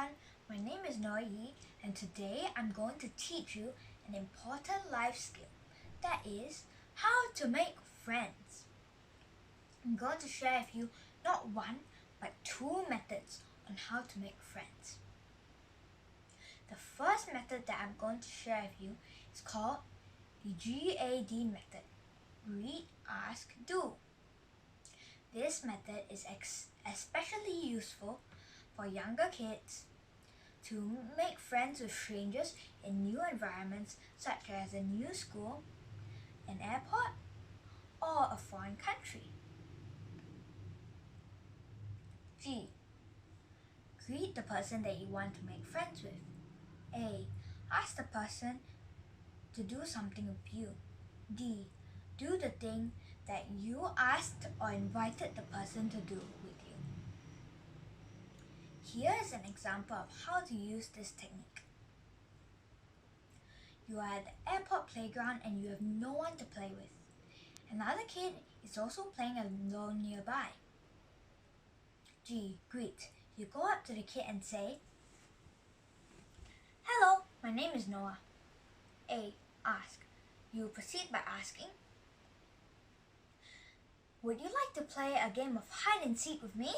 everyone, my name is Noah and today I'm going to teach you an important life skill, that is, how to make friends. I'm going to share with you not one but two methods on how to make friends. The first method that I'm going to share with you is called the GAD method, Greet, Ask, Do. This method is especially useful for younger kids to make friends with strangers in new environments such as a new school, an airport, or a foreign country. G. Greet the person that you want to make friends with. A. Ask the person to do something with you. D. Do the thing that you asked or invited the person to do with you. Here is an example of how to use this technique. You are at the airport playground and you have no one to play with. Another kid is also playing alone nearby. G. Greet. You go up to the kid and say, "Hello, my name is Noah." A. Ask. You proceed by asking, "Would you like to play a game of hide and seek with me?"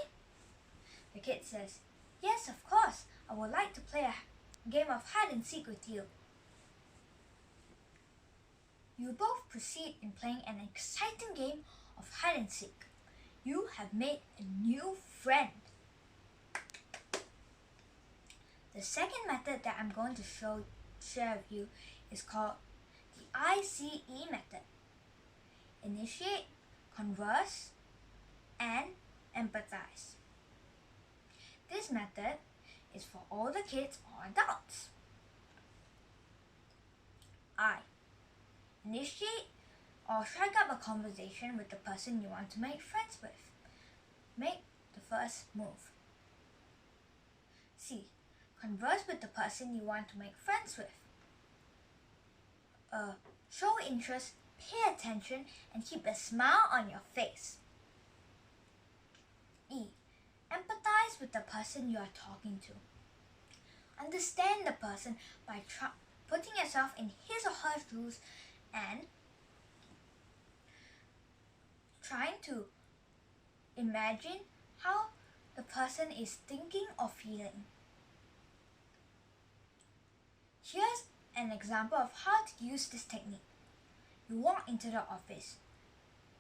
The kid says, "Yes, of course. I would like to play a game of hide and seek with you." You both proceed in playing an exciting game of hide and seek. You have made a new friend. The second method that I'm going to share with you is called the ICE method. Initiate, converse, and empathize. This method is for older kids or adults. I. Initiate or strike up a conversation with the person you want to make friends with. Make the first move. C. Converse with the person you want to make friends with. Show interest, pay attention, and keep a smile on your face. E. Empathize with the person you are talking to. Understand the person by putting yourself in his or her shoes and trying to imagine how the person is thinking or feeling. Here's an example of how to use this technique. You walk into the office.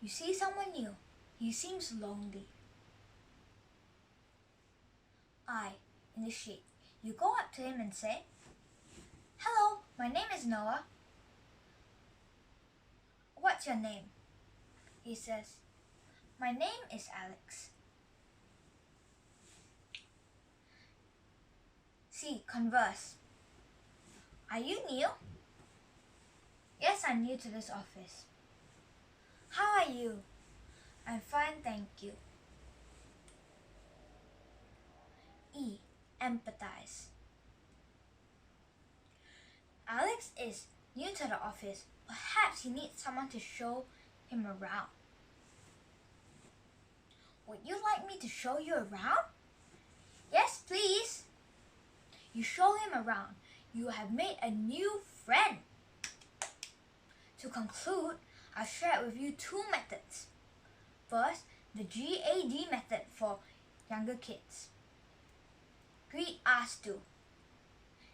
You see someone new. He seems lonely. I. Initiate. You go up to him and say, "Hello, my name is Noah. What's your name?" He says, "My name is Alex." C. Converse. "Are you new?" "Yes, I'm new to this office." "How are you?" "I'm fine, thank you." E. Empathize. Alex is new to the office. Perhaps he needs someone to show him around. "Would you like me to show you around?" "Yes, please." You show him around. You have made a new friend. To conclude, I'll share with you two methods. First, the GAD method for younger kids. Greet, Ask, Do.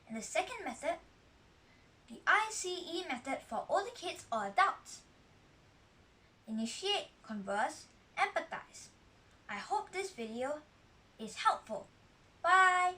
And the second method, the ICE method for older kids or adults. Initiate, converse, empathize. I hope this video is helpful. Bye!